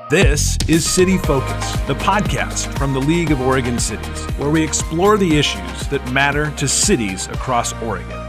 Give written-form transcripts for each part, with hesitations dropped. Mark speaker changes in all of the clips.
Speaker 1: This is City Focus, the podcast from the League of Oregon Cities, where we explore the issues that matter to cities across Oregon.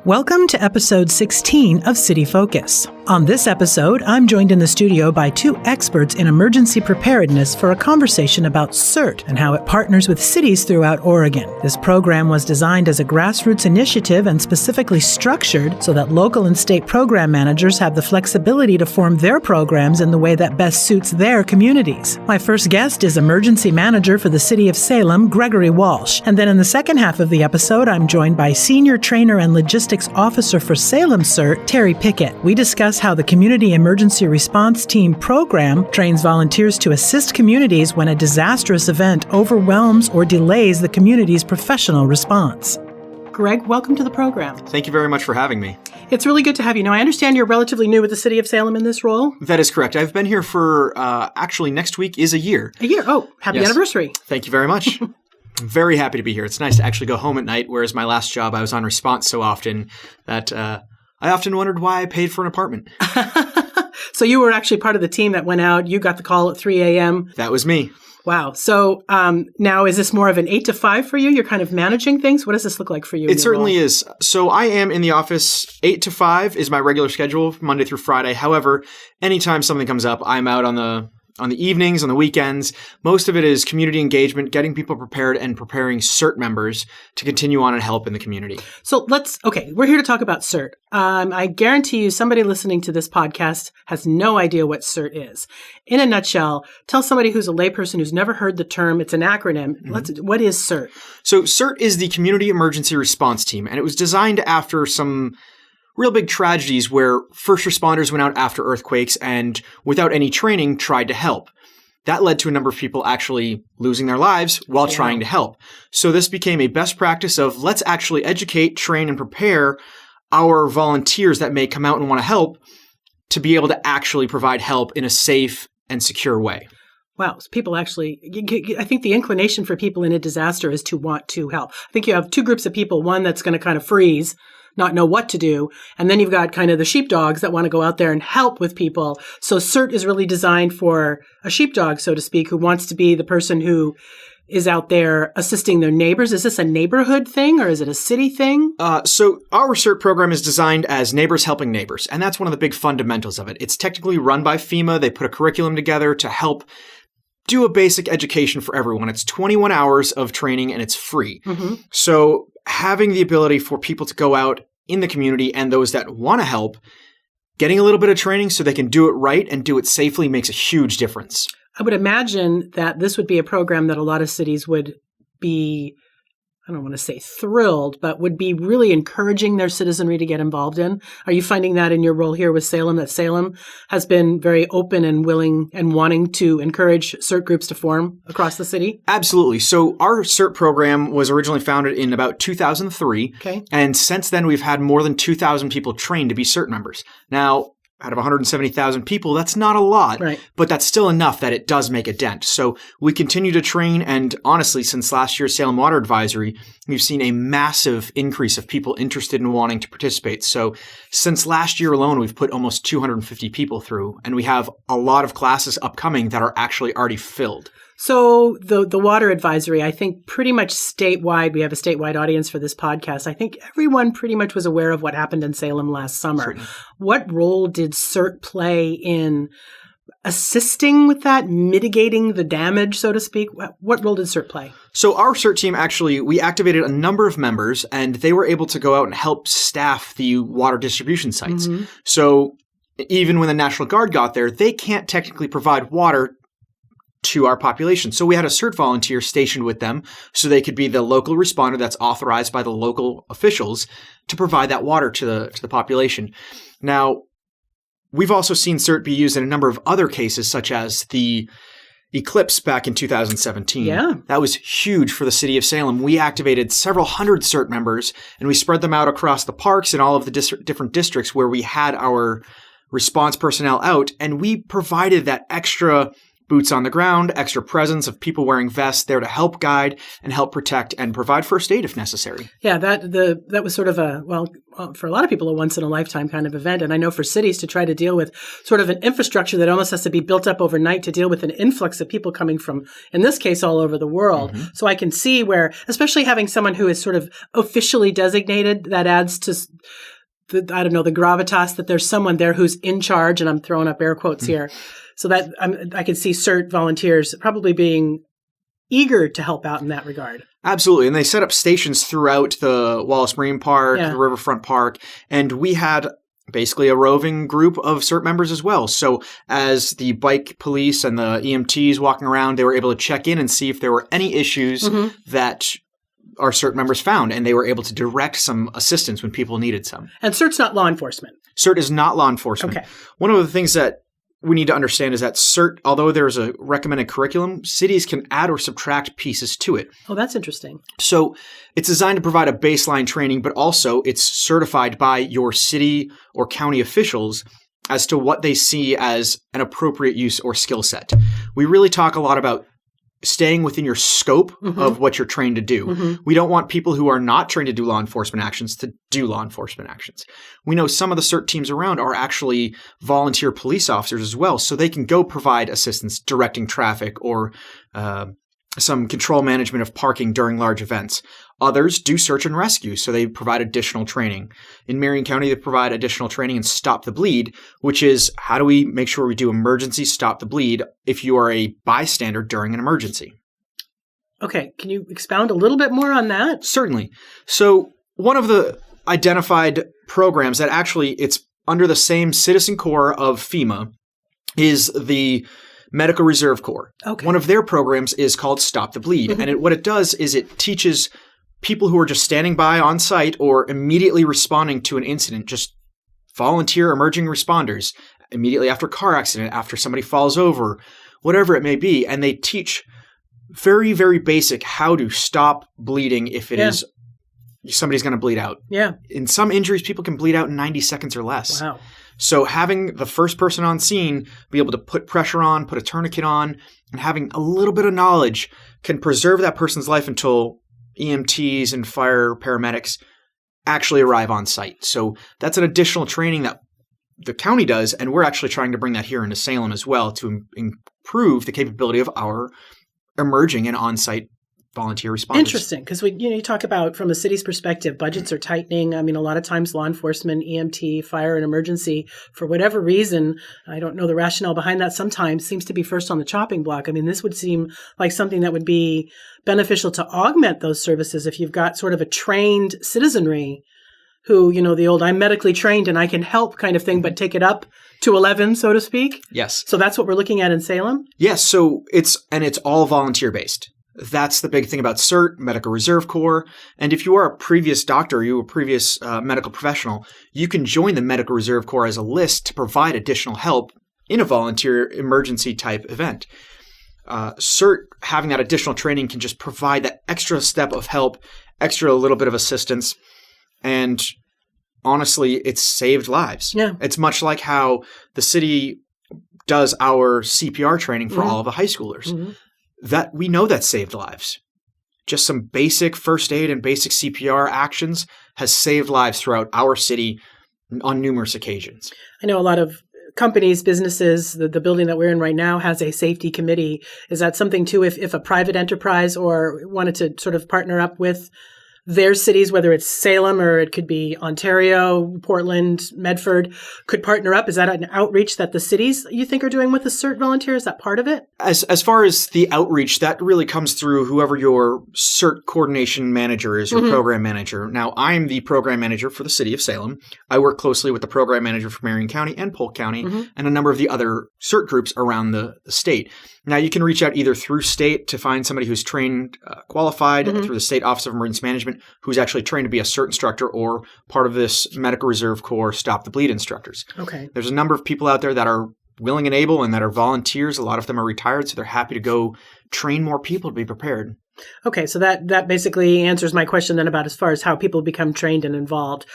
Speaker 2: Welcome to episode 16 of City Focus. On this episode, I'm joined in the studio by two experts in emergency preparedness for a conversation about CERT and how it partners with cities throughout Oregon. This program was designed as a grassroots initiative and specifically structured so that local and state program managers have the flexibility to form their programs in the way that best suits their communities. My first guest is Emergency Manager for the City of Salem, Gregory Walsh. And then in the second half of the episode, I'm joined by Senior Trainer and Logistics Officer for Salem CERT, Terry Pickett. We discuss how the Community Emergency Response Team program trains volunteers to assist communities when a disastrous event overwhelms or delays the community's professional response. Greg, welcome to the program.
Speaker 3: Thank you very much for having me.
Speaker 2: It's really good to have you. Now, I understand you're relatively new with the City of Salem in this role.
Speaker 3: That is correct. I've been here for, actually, next week is a year.
Speaker 2: A year? Oh, happy anniversary.
Speaker 3: Thank you very much. I'm very happy to be here. It's nice to actually go home at night, whereas my last job, I was on response so often that I often wondered why I paid for an apartment.
Speaker 2: So you were actually part of the team that went out. You got the call at 3 a.m.
Speaker 3: That was me.
Speaker 2: Wow. So now is this more of an 8 to 5 for you? You're kind of managing things? What does this look like for you?
Speaker 3: It certainly is. So I am in the office 8 to 5 is my regular schedule, Monday through Friday. However, anytime something comes up, I'm out on the evenings, on the weekends. Most of it is community engagement, getting people prepared and preparing CERT members to continue on and help in the community.
Speaker 2: So we're here to talk about CERT. I guarantee you somebody listening to this podcast has no idea what CERT is. In a nutshell, tell somebody who's a layperson who's never heard the term, it's an acronym. What is CERT?
Speaker 3: So CERT is the Community Emergency Response Team, and it was designed after some real big tragedies where first responders went out after earthquakes and without any training tried to help. That led to a number of people actually losing their lives while trying to help. So this became a best practice of let's actually educate, train, and prepare our volunteers that may come out and want to help to be able to actually provide help in a safe and secure way.
Speaker 2: Wow. So people actually, I think the inclination for people in a disaster is to want to help. I think you have two groups of people, one that's going to kind of freeze, not know what to do. And then you've got kind of the sheepdogs that want to go out there and help with people. So CERT is really designed for a sheepdog, so to speak, who wants to be the person who is out there assisting their neighbors. Is this a neighborhood thing or is it a city thing?
Speaker 3: So our CERT program is designed as neighbors helping neighbors. And that's one of the big fundamentals of it. It's technically run by FEMA. They put a curriculum together to help do a basic education for everyone. It's 21 hours of training and it's free. Mm-hmm. So having the ability for people to go out in the community and those that want to help, getting a little bit of training so they can do it right and do it safely makes a huge difference.
Speaker 2: I would imagine that this would be a program that a lot of cities would be, I don't want to say thrilled, but would be really encouraging their citizenry to get involved in. Are you finding that in your role here with Salem, that Salem has been very open and willing and wanting to encourage CERT groups to form across the city?
Speaker 3: Absolutely. So our CERT program was originally founded in about 2003.
Speaker 2: Okay.
Speaker 3: And since then, we've had more than 2,000 people trained to be CERT members. Now, out of 170,000 people, that's not a lot,
Speaker 2: right,
Speaker 3: but that's still enough that it does make a dent. So we continue to train, and honestly, since last year's Salem Water Advisory, we've seen a massive increase of people interested in wanting to participate. So since last year alone, we've put almost 250 people through, and we have a lot of classes upcoming that are actually already filled.
Speaker 2: So the water advisory, I think pretty much statewide, we have a statewide audience for this podcast. I think everyone pretty much was aware of what happened in Salem last summer.
Speaker 3: Certainly.
Speaker 2: What role did CERT play in assisting with that, mitigating the damage, so to speak? What role did CERT play?
Speaker 3: So our CERT team, actually, we activated a number of members, and they were able to go out and help staff the water distribution sites. Mm-hmm. So even when the National Guard got there, they can't technically provide water to our population. So we had a CERT volunteer stationed with them so they could be the local responder that's authorized by the local officials to provide that water to the population. Now, we've also seen CERT be used in a number of other cases, such as the eclipse back in 2017.
Speaker 2: Yeah.
Speaker 3: That was huge for the City of Salem. We activated several hundred CERT members, and we spread them out across the parks and all of the different districts where we had our response personnel out, and we provided that extra boots on the ground, extra presence of people wearing vests there to help guide and help protect and provide first aid if necessary.
Speaker 2: Yeah, that was sort of for a lot of people, a once-in-a-lifetime kind of event. And I know for cities to try to deal with sort of an infrastructure that almost has to be built up overnight to deal with an influx of people coming from, in this case, all over the world. Mm-hmm. So I can see where, especially having someone who is sort of officially designated, that adds to the gravitas that there's someone there who's in charge, and I'm throwing up air quotes here. So that I could see CERT volunteers probably being eager to help out in that regard.
Speaker 3: Absolutely. And they set up stations throughout the Wallace Marine Park, the Riverfront Park, and we had basically a roving group of CERT members as well. So as the bike police and the EMTs walking around, they were able to check in and see if there were any issues that our CERT members found, and they were able to direct some assistance when people needed some.
Speaker 2: And CERT's not law enforcement.
Speaker 3: CERT is not law enforcement.
Speaker 2: Okay.
Speaker 3: One of the things that we need to understand is that CERT, although there's a recommended curriculum, cities can add or subtract pieces to it.
Speaker 2: Oh, that's interesting.
Speaker 3: So it's designed to provide a baseline training, but also it's certified by your city or county officials as to what they see as an appropriate use or skill set. We really talk a lot about staying within your scope of what you're trained to do. We don't want people who are not trained to do law enforcement actions to do law enforcement actions. We know some of the CERT teams around are actually volunteer police officers as well, so they can go provide assistance directing traffic or some control management of parking during large events. Others do search and rescue, so they provide additional training. In Marion County, they provide additional training in Stop the Bleed, which is how do we make sure we do emergency stop the bleed if you are a bystander during an emergency.
Speaker 2: Okay, can you expound a little bit more on that?
Speaker 3: Certainly. So one of the identified programs that actually it's under the same citizen corps of FEMA is the Medical Reserve Corps.
Speaker 2: Okay.
Speaker 3: One of their programs is called Stop the Bleed. And what it does is it teaches people who are just standing by on site or immediately responding to an incident, just volunteer emerging responders, immediately after a car accident, after somebody falls over, whatever it may be. And they teach very, very basic how to stop bleeding if it is somebody's going to bleed out.
Speaker 2: Yeah.
Speaker 3: In some injuries, people can bleed out in 90 seconds or less.
Speaker 2: Wow.
Speaker 3: So having the first person on scene be able to put pressure on, put a tourniquet on, and having a little bit of knowledge can preserve that person's life until EMTs and fire paramedics actually arrive on site. So that's an additional training that the county does, and we're actually trying to bring that here into Salem as well to improve the capability of our emerging and on-site volunteer responders.
Speaker 2: Interesting, because you talk about from a city's perspective, budgets are tightening. I mean, a lot of times law enforcement, EMT, fire and emergency, for whatever reason, I don't know the rationale behind that, sometimes seems to be first on the chopping block. I mean, this would seem like something that would be beneficial to augment those services if you've got sort of a trained citizenry who, the old I'm medically trained and I can help kind of thing, but take it up to 11, so to speak.
Speaker 3: Yes.
Speaker 2: So that's what we're looking at in Salem?
Speaker 3: Yes. So it's all volunteer based. That's the big thing about CERT, Medical Reserve Corps. And if you are a previous doctor, you are a previous medical professional, you can join the Medical Reserve Corps as a list to provide additional help in a volunteer emergency type event. CERT, having that additional training, can just provide that extra step of help, extra little bit of assistance. And honestly, it's saved lives.
Speaker 2: Yeah.
Speaker 3: It's much like how the city does our CPR training for all of the high schoolers. That we know that saved lives. Just some basic first aid and basic CPR actions has saved lives throughout our city on numerous occasions.
Speaker 2: I know a lot of companies, businesses, the building that we're in right now has a safety committee. Is that something too, if a private enterprise or wanted to sort of partner up with their cities, whether it's Salem or it could be Ontario, Portland, Medford, could partner up? Is that an outreach that the cities you think are doing with the CERT volunteer? Is that part of it?
Speaker 3: As far as the outreach, that really comes through whoever your CERT coordination manager is, your program manager. Now, I'm the program manager for the City of Salem. I work closely with the program manager for Marion County and Polk County and a number of the other CERT groups around the state. Now, you can reach out either through state to find somebody who's trained, qualified through the State Office of Emergency Management, who's actually trained to be a CERT instructor or part of this Medical Reserve Corps Stop the Bleed instructors.
Speaker 2: Okay.
Speaker 3: There's a number of people out there that are willing and able and that are volunteers. A lot of them are retired, so they're happy to go train more people to be prepared.
Speaker 2: Okay, so that basically answers my question then about as far as how people become trained and involved.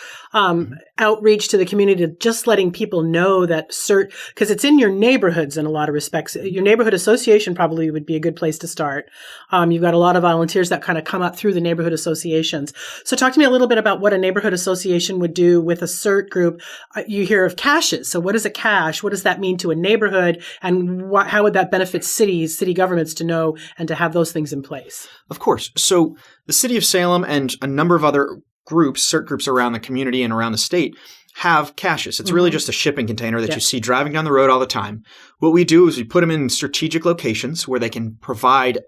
Speaker 2: Outreach to the community, just letting people know that CERT, because it's in your neighborhoods in a lot of respects. Your neighborhood association probably would be a good place to start. You've got a lot of volunteers that kind of come up through the neighborhood associations. So talk to me a little bit about what a neighborhood association would do with a CERT group. You hear of caches. So what is a cache? What does that mean to a neighborhood? And how would that benefit cities, city governments to know and to have those things in place?
Speaker 3: Of course. So the City of Salem and a number of other groups, CERT groups around the community and around the state, have caches. It's really just a shipping container that you see driving down the road all the time. What we do is we put them in strategic locations where they can provide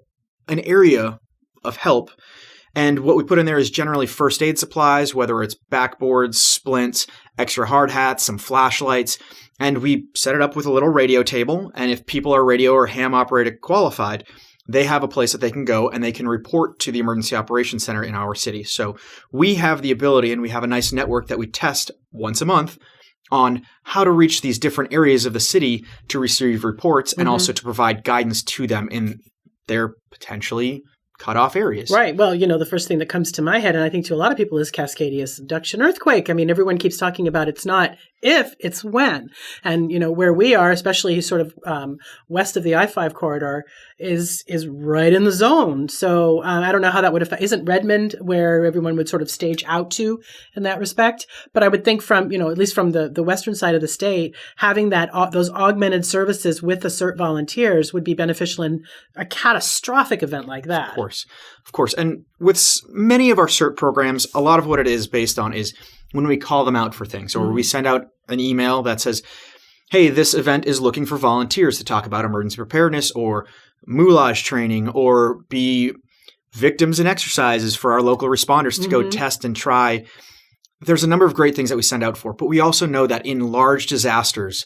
Speaker 3: an area of help. And what we put in there is generally first aid supplies, whether it's backboards, splints, extra hard hats, some flashlights. And we set it up with a little radio table. And if people are radio or ham operator qualified, they have a place that they can go and they can report to the Emergency Operations Center in our city. So we have the ability, and we have a nice network that we test once a month on how to reach these different areas of the city to receive reports and also to provide guidance to them in their potentially cut off areas.
Speaker 2: Right. Well, the first thing that comes to my head, and I think to a lot of people, is Cascadia subduction earthquake. I mean, everyone keeps talking about it's not if, it's when. And, where we are, especially sort of west of the I-5 corridor, is right in the zone. So I don't know how that would affect. Isn't Redmond where everyone would sort of stage out to in that respect? But I would think from, at least from the western side of the state, having those augmented services with the CERT volunteers would be beneficial in a catastrophic event like that.
Speaker 3: Of course. And with many of our CERT programs, a lot of what it is based on is when we call them out for things, or we send out an email that says, hey, this event is looking for volunteers to talk about emergency preparedness or moulage training or be victims and exercises for our local responders to go test and try. There's a number of great things that we send out for, but we also know that in large disasters,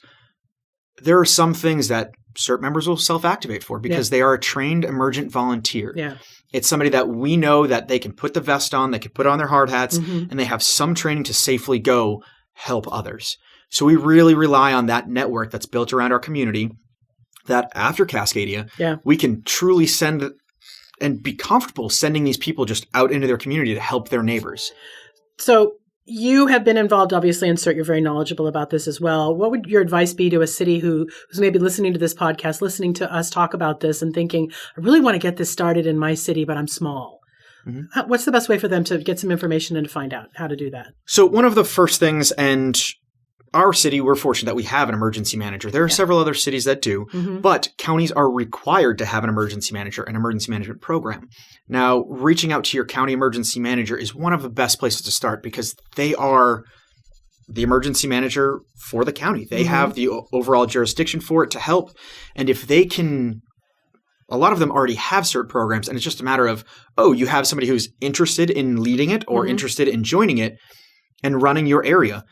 Speaker 3: there are some things that CERT members will self-activate for because they are a trained emergent volunteer.
Speaker 2: Yeah.
Speaker 3: It's somebody that we know that they can put the vest on, they can put on their hard hats, and they have some training to safely go help others. So we really rely on that network that's built around our community that after Cascadia, we can truly send and be comfortable sending these people just out into their community to help their neighbors.
Speaker 2: So you have been involved, obviously, in CERT. You're very knowledgeable about this as well. What would your advice be to a city who's maybe listening to this podcast, listening to us talk about this and thinking, I really want to get this started in my city, but I'm small? What's the best way for them to get some information and to find out how to do that?
Speaker 3: So one of the first things, and our city, we're fortunate that we have an emergency manager. There are several other cities that do, but counties are required to have an emergency manager, an emergency management program. Now, reaching out to your county emergency manager is one of the best places to start because they are the emergency manager for the county. They have the overall jurisdiction for it to help. And if they can, a lot of them already have CERT programs, and it's just a matter of, you have somebody who's interested in leading it or interested in joining it and running your area.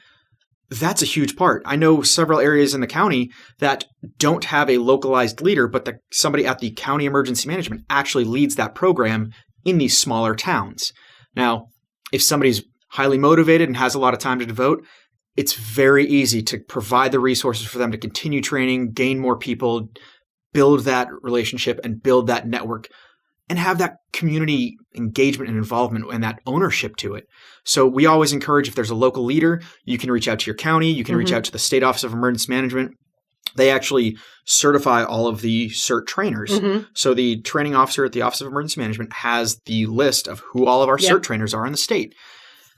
Speaker 3: That's a huge part. I know several areas in the county that don't have a localized leader, but somebody at the county emergency management actually leads that program in these smaller towns. Now, if somebody's highly motivated and has a lot of time to devote, it's very easy to provide the resources for them to continue training, gain more people, build that relationship and build that network and have that community engagement and involvement and that ownership to it. So we always encourage, if there's a local leader, you can reach out to your county, you can reach out to the State Office of Emergency Management. They actually certify all of the CERT trainers. So the training officer at the Office of Emergency Management has the list of who all of our CERT trainers are in the state.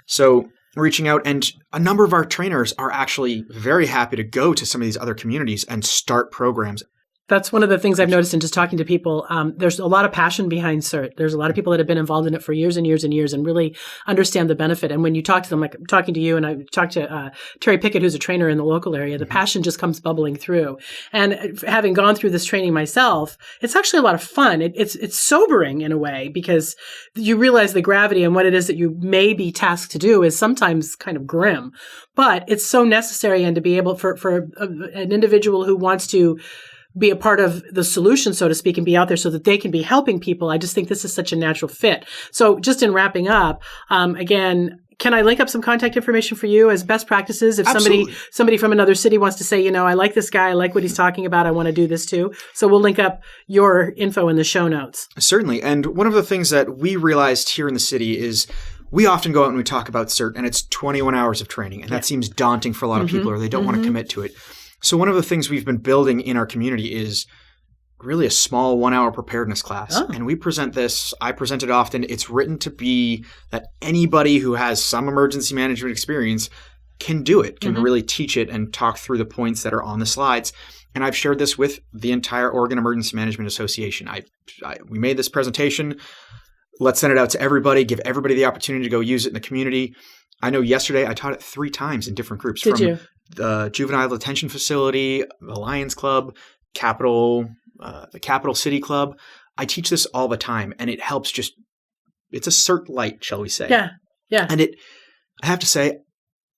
Speaker 3: So reaching out, and a number of our trainers are actually very happy to go to some of these other communities and start programs.
Speaker 2: That's one of the things I've noticed in just talking to people. There's a lot of passion behind CERT. There's a lot of people that have been involved in it for years and years and years and really understand the benefit. And when you talk to them, like I'm talking to you and I talked to Terry Pickett, who's a trainer in the local area, the passion just comes bubbling through. And having gone through this training myself, it's actually a lot of fun. It's sobering in a way because you realize the gravity and what it is that you may be tasked to do is sometimes kind of grim. But it's so necessary, and to be able for an individual who wants to be a part of the solution, so to speak, and be out there so that they can be helping people. I just think this is such a natural fit. So just in wrapping up, again, can I link up some contact information for you as best practices? If
Speaker 3: Absolutely.
Speaker 2: somebody from another city wants to say, I like this guy, I like what he's talking about, I want to do this too. So we'll link up your info in the show notes.
Speaker 3: Certainly. And one of the things that we realized here in the city is we often go out and we talk about CERT, and it's 21 hours of training. And that seems daunting for a lot of people, or they don't want to commit to it. So one of the things we've been building in our community is really a small 1-hour preparedness class.
Speaker 2: Oh.
Speaker 3: And we present this. I present it often. It's written to be that anybody who has some emergency management experience can do it, can really teach it and talk through the points that are on the slides. And I've shared this with the entire Oregon Emergency Management Association. We made this presentation. Let's send it out to everybody, give everybody the opportunity to go use it in the community. I know yesterday I taught it 3 times in different groups.
Speaker 2: Did you?
Speaker 3: The Juvenile Detention Facility, the Lions Club, the Capital City Club. I teach this all the time, and it helps it's a CERT light, shall we say.
Speaker 2: Yeah.
Speaker 3: And I have to say,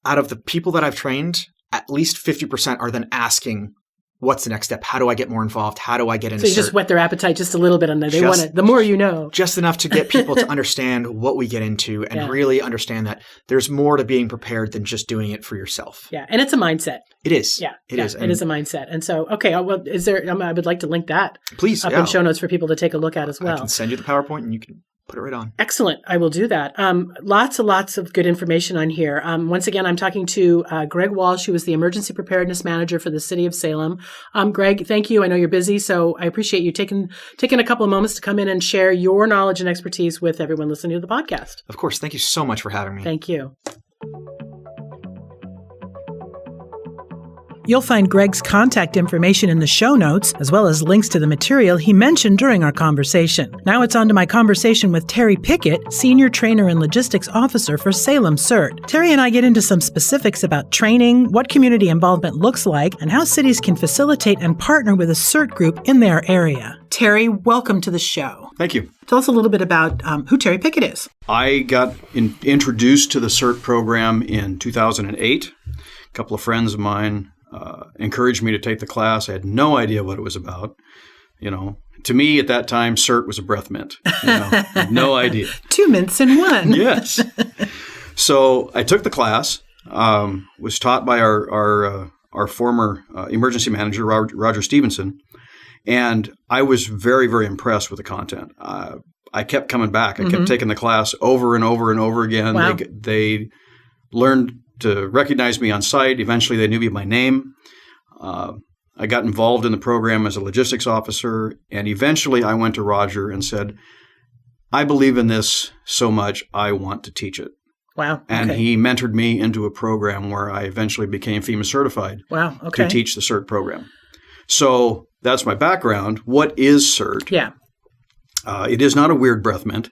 Speaker 3: out of the people that I've trained, at least 50% are then asking, what's the next step? How do I get more involved? How do I get into
Speaker 2: So you just
Speaker 3: CERT?
Speaker 2: whet their appetite just a little bit, and they want it. The more you know.
Speaker 3: Just enough to get people to understand what we get into and really understand that there's more to being prepared than just doing it for yourself.
Speaker 2: Yeah, and it's a mindset.
Speaker 3: It is.
Speaker 2: Yeah,
Speaker 3: It is.
Speaker 2: It is a mindset. And so, okay, well, I would like to link that
Speaker 3: Please,
Speaker 2: up in show notes for people to take a look at as well.
Speaker 3: I can send you the PowerPoint and you can put it right on.
Speaker 2: Excellent. I will do that. Lots of good information on here. Once again, I'm talking to Greg Walsh, who is the Emergency Preparedness Manager for the City of Salem. Greg, thank you. I know you're busy, so I appreciate you taking a couple of moments to come in and share your knowledge and expertise with everyone listening to the podcast.
Speaker 3: Of course. Thank you so much for having me.
Speaker 2: Thank you. You'll find Greg's contact information in the show notes, as well as links to the material he mentioned during our conversation. Now it's on to my conversation with Terry Pickett, Senior Trainer and Logistics Officer for Salem CERT. Terry and I get into some specifics about training, what community involvement looks like, and how cities can facilitate and partner with a CERT group in their area. Terry, welcome to the show.
Speaker 4: Thank you.
Speaker 2: Tell us a little bit about who Terry Pickett is.
Speaker 4: I got introduced to the CERT program in 2008. A couple of friends of mine encouraged me to take the class. I had no idea what it was about. To me at that time, CERT was a breath mint. No idea.
Speaker 2: 2 mints in one.
Speaker 4: Yes. So I took the class. Was taught by our former emergency manager, Roger Stevenson, and I was very, very impressed with the content. I kept coming back. I kept taking the class over and over and over again.
Speaker 2: Wow.
Speaker 4: They learned to recognize me on site. Eventually, they knew me by name. I got involved in the program as a logistics officer, and eventually I went to Roger and said, I believe in this so much, I want to teach it.
Speaker 2: Wow. Okay.
Speaker 4: And he mentored me into a program where I eventually became FEMA certified
Speaker 2: to
Speaker 4: teach the CERT program. So that's my background. What is CERT?
Speaker 2: Yeah.
Speaker 4: It is not a weird breath mint.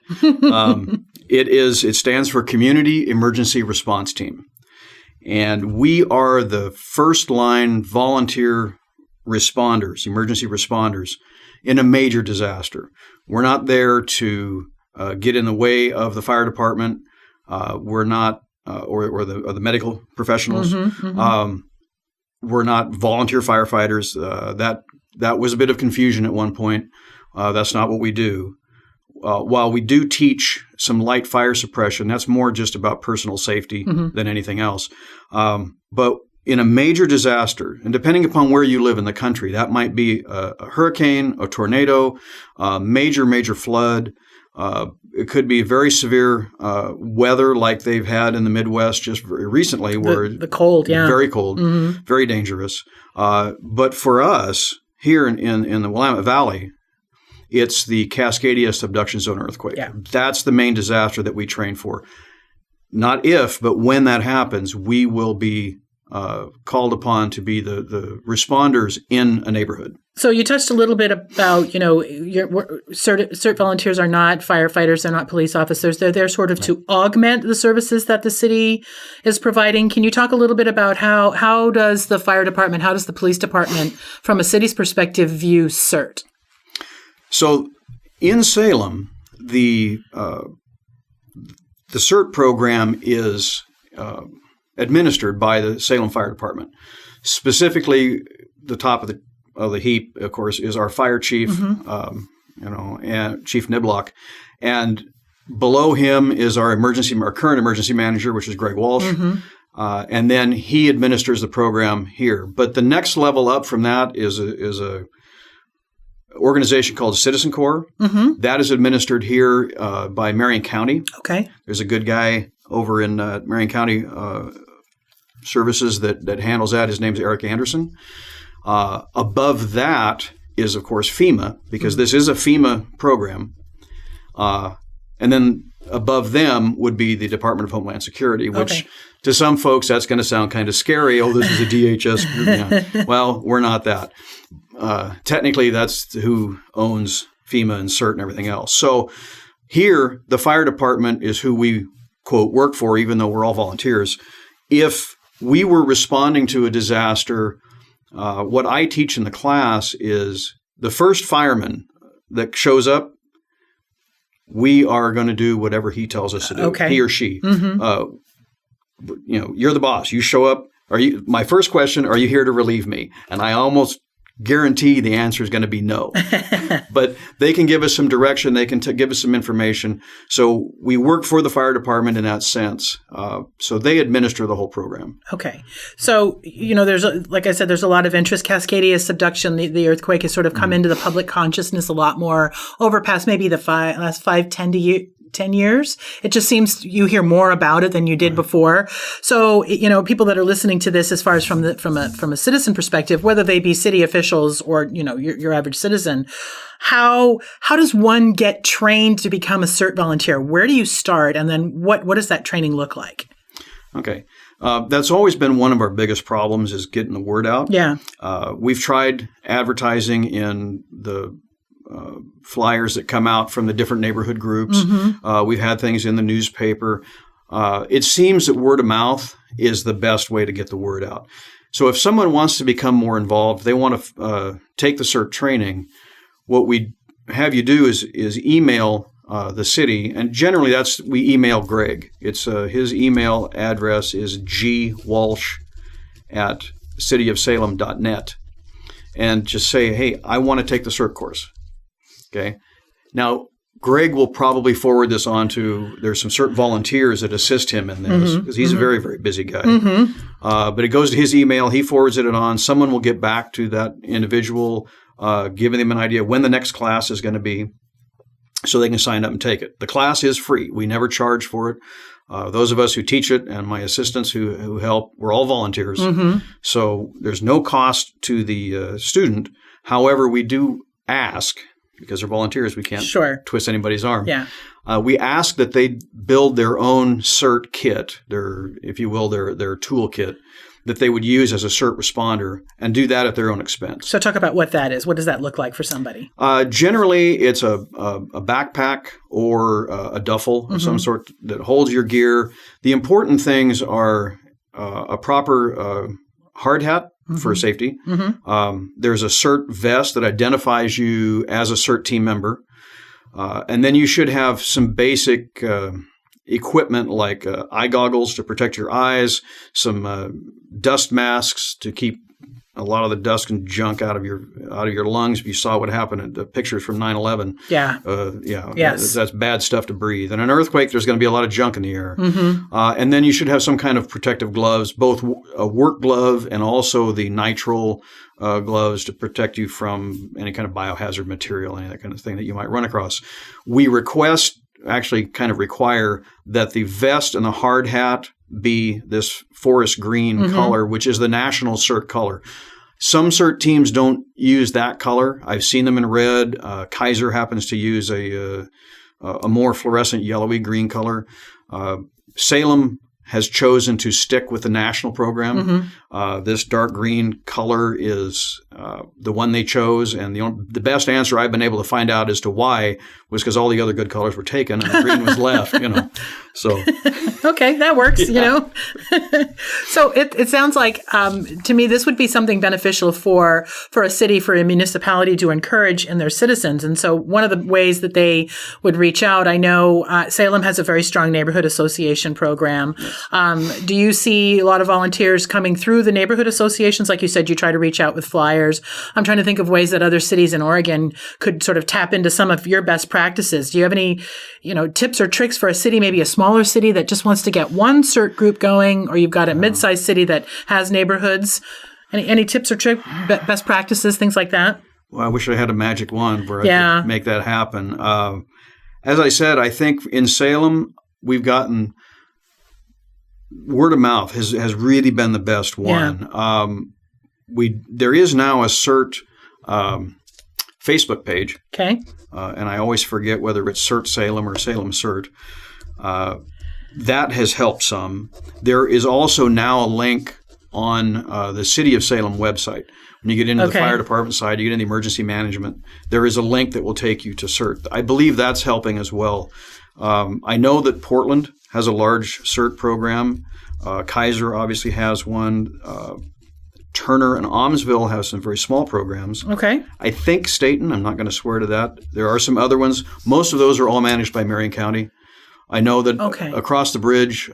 Speaker 4: It stands for Community Emergency Response Team. And we are the first line volunteer responders, emergency responders in a major disaster. We're not there to get in the way of the fire department. We're not, or the medical professionals. We're not volunteer firefighters. That was a bit of confusion at one point. That's not what we do. While we do teach some light fire suppression, that's more just about personal safety than anything else. But in a major disaster, and depending upon where you live in the country, that might be a hurricane, a tornado, major flood. It could be very severe weather like they've had in the Midwest just very recently, where
Speaker 2: the cold,
Speaker 4: very cold, very dangerous. But for us here in the Willamette Valley, it's the Cascadia subduction zone earthquake.
Speaker 2: Yeah.
Speaker 4: That's the main disaster that we train for. Not if, but when that happens, we will be called upon to be the responders in a neighborhood.
Speaker 2: So you touched a little bit about, your CERT volunteers are not firefighters, they're not police officers. They're there sort of to augment the services that the city is providing. Can you talk a little bit about how does the fire department, how does the police department, from a city's perspective, view CERT?
Speaker 4: So in Salem, the CERT program is administered by the Salem Fire Department. Specifically, the top of the heap, of course, is our fire chief, and Chief Niblock, and Below him is our current emergency manager, which is Greg Walsh. And then he administers the program here. But the next level up from that is a organization called Citizen Corps. That is administered here by Marion County.
Speaker 2: Okay.
Speaker 4: There's a good guy over in Marion County Services that handles that. His name's Eric Anderson. Above that is, of course, FEMA, because this is a FEMA program. And then above them would be the Department of Homeland Security, which to some folks, that's going to sound kind of scary. Oh, this is a DHS group. Yeah. Well, we're not that. Technically, that's who owns FEMA and CERT and everything else. So here, the fire department is who we, quote, work for, even though we're all volunteers. If we were responding to a disaster, what I teach in the class is the first fireman that shows up, we are going to do whatever he tells us to do, he or she. You're the boss. You show up. My first question, are you here to relieve me? And I almost guarantee the answer is going to be no. But they can give us some direction. They can give us some information. So we work for the fire department in that sense. So they administer the whole program.
Speaker 2: Okay. So, like I said, there's a lot of interest. Cascadia subduction, the earthquake has sort of come into the public consciousness a lot more over past maybe the last 10 years. It just seems you hear more about it than you did before. So, people that are listening to this, as far as from a citizen perspective, whether they be city officials or, your average citizen, how does one get trained to become a CERT volunteer? Where do you start? And then what does that training look like?
Speaker 4: Okay. That's always been one of our biggest problems, is getting the word out.
Speaker 2: Yeah.
Speaker 4: We've tried advertising in the flyers that come out from the different neighborhood groups. We've had things in the newspaper. It seems that word of mouth is the best way to get the word out. So if someone wants to become more involved, they want to take the CERT training, what we have you do is email the city, and generally we email Greg. It's his email address is gwalsh@cityofsalem.net, and just say, hey, I want to take the CERT course. Okay. Now, Greg will probably forward this on to, there's some CERT volunteers that assist him in this, because he's a very, very busy guy. But it goes to his email. He forwards it on. Someone will get back to that individual, giving them an idea when the next class is going to be, so they can sign up and take it. The class is free. We never charge for it. Those of us who teach it and my assistants who help, we're all volunteers. So there's no cost to the student. However, we do ask, because they're volunteers, we can't twist anybody's arm.
Speaker 2: Yeah.
Speaker 4: We ask that they build their own CERT kit, their tool kit, that they would use as a CERT responder, and do that at their own expense.
Speaker 2: So talk about what that is. What does that look like for somebody?
Speaker 4: Generally, it's a backpack or a duffel of some sort that holds your gear. The important things are a proper hard hat for safety. There's a CERT vest that identifies you as a CERT team member. And then you should have some basic equipment like eye goggles to protect your eyes, some dust masks to keep a lot of the dust and junk out of your lungs. If you saw what happened in the pictures from 9/11, that's bad stuff to breathe. And an earthquake, there's going to be a lot of junk in the air. And then you should have some kind of protective gloves, both a work glove and also the nitrile gloves to protect you from any kind of biohazard material, any of that kind of thing that you might run across. We require that the vest and the hard hat be this forest green color, which is the national CERT color. Some CERT teams don't use that color. I've seen them in red. Kaiser happens to use a more fluorescent yellowy green color. Salem has chosen to stick with the national program. This dark green color is the one they chose, and the best answer I've been able to find out as to why was because all the other good colors were taken and the green was left. So
Speaker 2: okay, that works. So it sounds like to me this would be something beneficial for a city, for a municipality to encourage in their citizens. And so one of the ways that they would reach out, I know Salem has a very strong neighborhood association program. Do you see a lot of volunteers coming through the neighborhood associations? Like you said, you try to reach out with flyers volunteers. I'm trying to think of ways that other cities in Oregon could sort of tap into some of your best practices. Do you have any, tips or tricks for a city, maybe a smaller city that just wants to get one CERT group going, or you've got a mid-sized city that has neighborhoods? Any tips or best practices, things like that?
Speaker 4: Well, I wish I had a magic wand where I could make that happen. As I said, I think in Salem, we've gotten word of mouth has really been the best one. Yeah. There is now a CERT Facebook page.
Speaker 2: Okay.
Speaker 4: And I always forget whether it's CERT Salem or Salem CERT. That has helped some. There is also now a link on the City of Salem website. When you get into the fire department side, you get into the emergency management, there is a link that will take you to CERT. I believe that's helping as well. I know that Portland has a large CERT program. Kaiser obviously has one. Turner and Almsville have some very small programs.
Speaker 2: Okay.
Speaker 4: I think Staten, I'm not going to swear to that. There are some other ones. Most of those are all managed by Marion County. I know that across the bridge,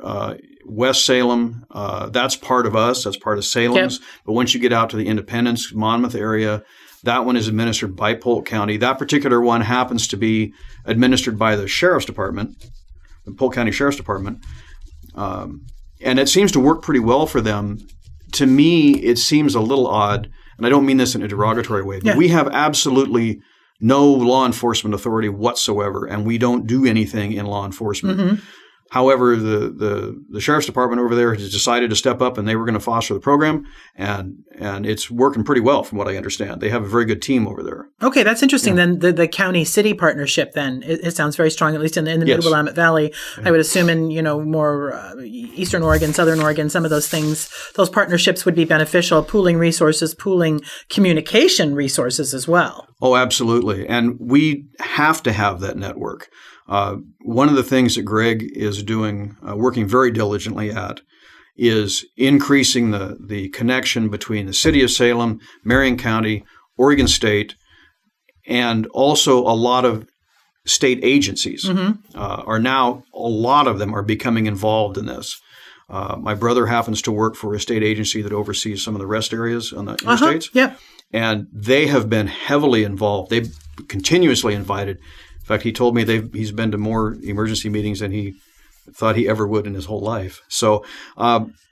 Speaker 4: West Salem, that's part of us. That's part of Salem's. Yep. But once you get out to the Independence, Monmouth area, that one is administered by Polk County. That particular one happens to be administered by the Sheriff's Department, the Polk County Sheriff's Department. And it seems to work pretty well for them. To me, it seems a little odd, and I don't mean this in a derogatory way, but we have absolutely no law enforcement authority whatsoever, and we don't do anything in law enforcement. Mm-hmm. However, the Sheriff's Department over there has decided to step up, and they were going to foster the program, and it's working pretty well from what I understand. They have a very good team over there.
Speaker 2: Okay, that's interesting. Yeah. Then the county-city partnership, then, it sounds very strong, at least in the Mid-Willamette Valley. Yeah. I would assume in, more Eastern Oregon, Southern Oregon, some of those things, those partnerships would be beneficial, pooling resources, pooling communication resources as well.
Speaker 4: Oh, absolutely. And we have to have that network. One of the things that Greg is doing, working very diligently at, is increasing the connection between the City of Salem, Marion County, Oregon State, and also a lot of state agencies are now, a lot of them are becoming involved in this. My brother happens to work for a state agency that oversees some of the rest areas on the interstates.
Speaker 2: Yeah.
Speaker 4: And they have been heavily involved. They've continuously invited. In fact, he told me he's been to more emergency meetings than he thought he ever would in his whole life. So,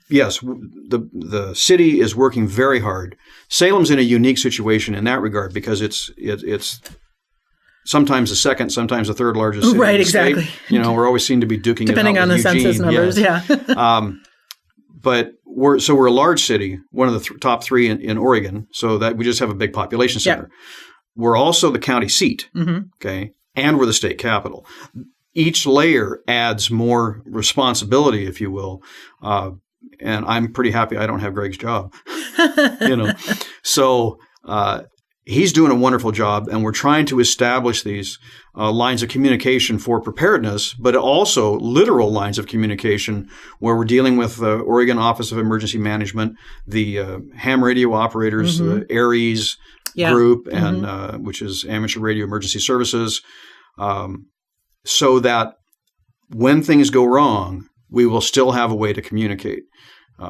Speaker 4: yes, the city is working very hard. Salem's in a unique situation in that regard because it's sometimes the second, sometimes the third largest city in the state. Exactly. We're always seen to be duking
Speaker 2: depending
Speaker 4: it out
Speaker 2: on
Speaker 4: with
Speaker 2: the
Speaker 4: Eugene.
Speaker 2: Census numbers.
Speaker 4: Yes. Yeah. But we're a large city, one of the top three in Oregon, so that we just have a big population center. Yeah. We're also the county seat, okay, and we're the state capital. Each layer adds more responsibility, if you will, and I'm pretty happy I don't have Greg's job. So he's doing a wonderful job, and we're trying to establish these lines of communication for preparedness, but also literal lines of communication where we're dealing with the Oregon Office of Emergency Management, the ham radio operators, the ARES group, and which is Amateur Radio Emergency Services, so that when things go wrong, we will still have a way to communicate.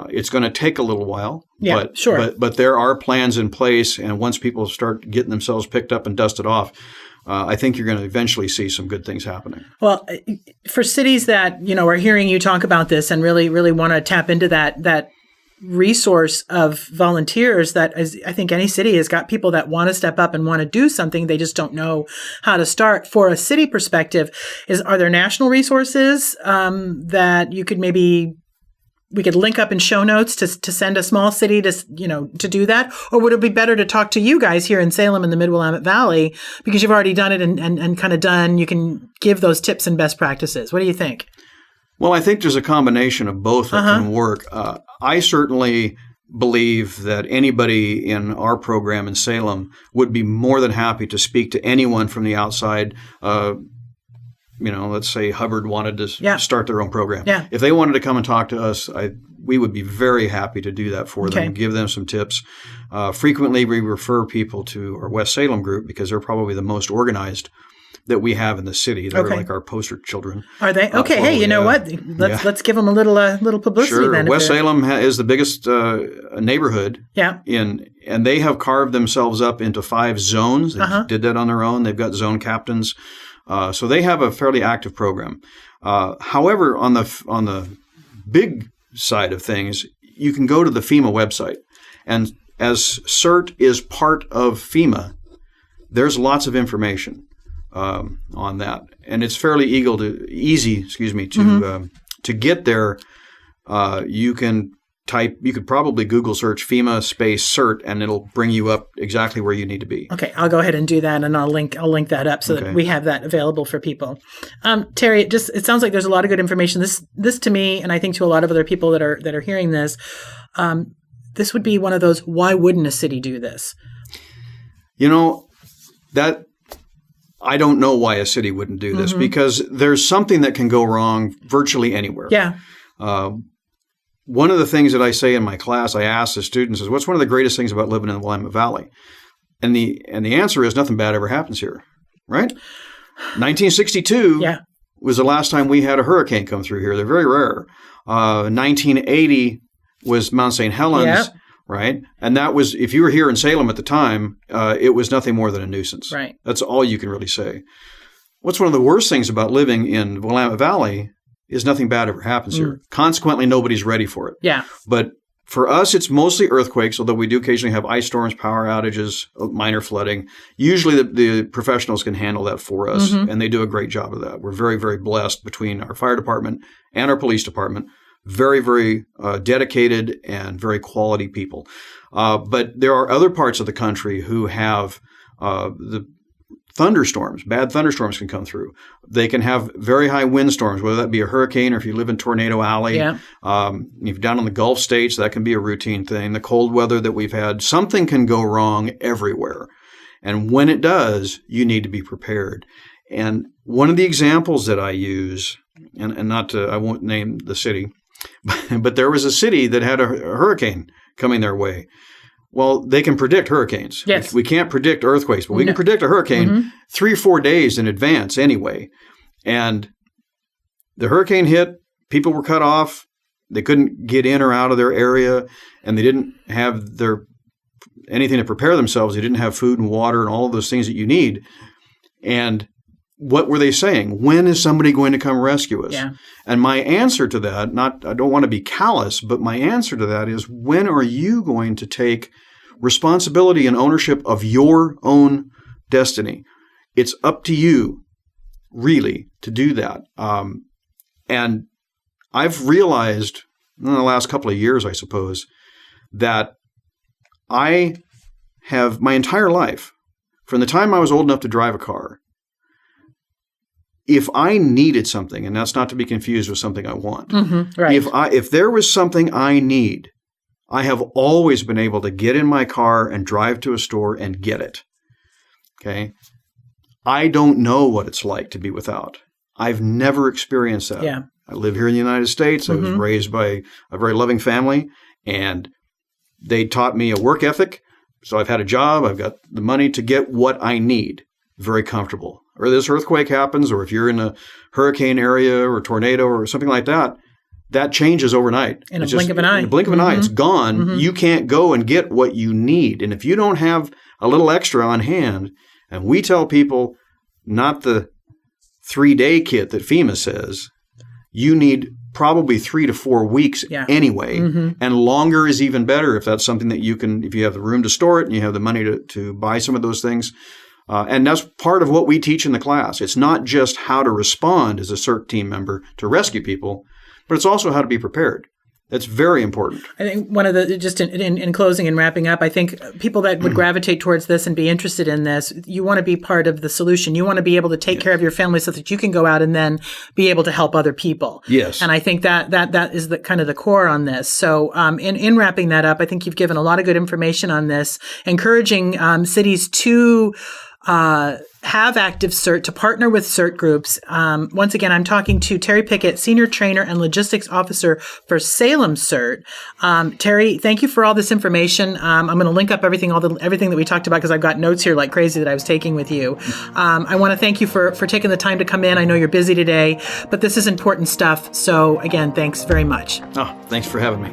Speaker 4: It's going to take a little while, but there are plans in place, and once people start getting themselves picked up and dusted off, I think you're going to eventually see some good things happening.
Speaker 2: Well, for cities that are hearing you talk about this and really, really want to tap into that resource of volunteers, that is, I think any city has got people that want to step up and want to do something. They just don't know how to start. For a city perspective, are there national resources that you could we could link up in show notes to send a small city to do that? Or would it be better to talk to you guys here in Salem in the Mid-Willamette Valley because you've already done it and kind of done, you can give those tips and best practices? What do you think?
Speaker 4: Well, I think there's a combination of both that can work. I certainly believe that anybody in our program in Salem would be more than happy to speak to anyone from the outside. Let's say Hubbard wanted to start their own program. Yeah. If they wanted to come and talk to us, we would be very happy to do that for them and give them some tips. Frequently, we refer people to our West Salem group because they're probably the most organized. that we have in the city. They're
Speaker 2: Okay.
Speaker 4: like our poster children.
Speaker 2: Are they? Okay. Hey, you know what? Let's give them a little publicity
Speaker 4: Sure.
Speaker 2: then.
Speaker 4: West Salem is the biggest neighborhood.
Speaker 2: Yeah.
Speaker 4: And they have carved themselves up into 5 zones. They did that on their own. They've got zone captains. So they have a fairly active program. However, on the big side of things, you can go to the FEMA website. And as CERT is part of FEMA, there's lots of information on that. And it's fairly easy to get there. You could probably Google search FEMA space CERT, and it'll bring you up exactly where you need to be.
Speaker 2: Okay, I'll go ahead and do that, and I'll link that up so that we have that available for people. Terry, it sounds like there's a lot of good information. This to me, and I think to a lot of other people that are hearing this, this would be one of those, why wouldn't a city do this?
Speaker 4: That I don't know why a city wouldn't do this, because there's something that can go wrong virtually anywhere.
Speaker 2: Yeah.
Speaker 4: One of the things that I say in my class, I ask the students is, what's one of the greatest things about living in the Willamette Valley? And the answer is nothing bad ever happens here, right? 1962 was the last time we had a hurricane come through here. They're very rare. 1980 was Mount St. Helens, right? And that was, if you were here in Salem at the time, it was nothing more than a nuisance.
Speaker 2: Right.
Speaker 4: That's all you can really say. What's one of the worst things about living in Willamette Valley is nothing bad ever happens here. Consequently, nobody's ready for it.
Speaker 2: Yeah.
Speaker 4: But for us, it's mostly earthquakes, although we do occasionally have ice storms, power outages, minor flooding. Usually the professionals can handle that for us, and they do a great job of that. We're very, very blessed between our fire department and our police department. Very, very dedicated and very quality people. But there are other parts of the country who have the thunderstorms. Bad thunderstorms can come through. They can have very high windstorms, whether that be a hurricane or if you live in Tornado Alley.
Speaker 2: Yeah.
Speaker 4: If you're down in the Gulf states, that can be a routine thing. The cold weather that we've had, something can go wrong everywhere. And when it does, you need to be prepared. And one of the examples that I use, and I won't name the city, but there was a city that had a hurricane coming their way. Well, they can predict hurricanes.
Speaker 2: Yes.
Speaker 4: We can't predict earthquakes, but we can predict a hurricane 3 or 4 days in advance anyway. And the hurricane hit, people were cut off, they couldn't get in or out of their area, and they didn't have anything to prepare themselves. They didn't have food and water and all of those things that you need. And what were they saying? When is somebody going to come rescue us?
Speaker 2: Yeah.
Speaker 4: And my answer to that, I don't want to be callous, but my answer to that is, when are you going to take responsibility and ownership of your own destiny? It's up to you, really, to do that. And I've realized in the last couple of years, I suppose, that I have my entire life, from the time I was old enough to drive a car, if I needed something, and that's not to be confused with something I want,
Speaker 2: right.
Speaker 4: If there was something I need, I have always been able to get in my car and drive to a store and get it. Okay? I don't know what it's like to be without. I've never experienced that.
Speaker 2: Yeah.
Speaker 4: I live here in the United States. I was raised by a very loving family, and they taught me a work ethic. So I've had a job. I've got the money to get what I need. Very comfortable. Or this earthquake happens, or if you're in a hurricane area or tornado or something like that, that changes overnight.
Speaker 2: In a blink of an eye.
Speaker 4: In a blink of an eye, it's gone. You can't go and get what you need. And if you don't have a little extra on hand, and we tell people not the 3-day kit that FEMA says, you need probably 3 to 4 weeks anyway. And longer is even better if that's something that you can, if you have the room to store it and you have the money to buy some of those things. And that's part of what we teach in the class. It's not just how to respond as a CERT team member to rescue people, but it's also how to be prepared. That's very important.
Speaker 2: I think one of the, just in closing and wrapping up, I think people that would gravitate towards this and be interested in this, you want to be part of the solution. You want to be able to take care of your family so that you can go out and then be able to help other people.
Speaker 4: Yes.
Speaker 2: And I think that is the kind of the core on this. So in wrapping that up, I think you've given a lot of good information on this, encouraging cities to have active CERT, to partner with CERT groups. Once again, I'm talking to Terry Pickett, Senior Trainer and Logistics Officer for Salem CERT. Terry, thank you for all this information. I'm going to link up everything that we talked about because I've got notes here like crazy that I was taking with you. I want to thank you for taking the time to come in. I know you're busy today, but this is important stuff. So again, thanks very much.
Speaker 4: Oh, thanks for having me.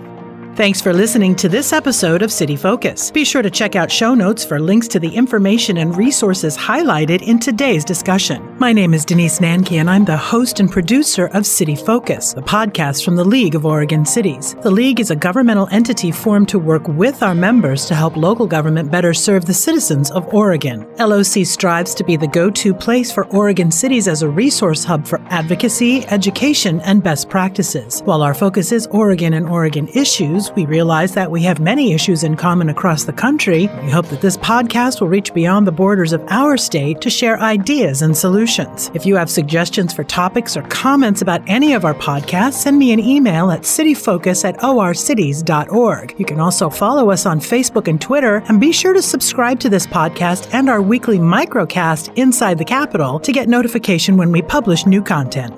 Speaker 2: Thanks for listening to this episode of City Focus. Be sure to check out show notes for links to the information and resources highlighted in today's discussion. My name is Denise Nanke, and I'm the host and producer of City Focus, the podcast from the League of Oregon Cities. The League is a governmental entity formed to work with our members to help local government better serve the citizens of Oregon. LOC strives to be the go-to place for Oregon cities as a resource hub for advocacy, education, and best practices. While our focus is Oregon and Oregon issues, we realize that we have many issues in common across the country. We hope that this podcast will reach beyond the borders of our state to share ideas and solutions. If you have suggestions for topics or comments about any of our podcasts, send me an email at cityfocus@orcities.org. You can also follow us on Facebook and Twitter, and be sure to subscribe to this podcast and our weekly microcast Inside the Capitol to get notification when we publish new content.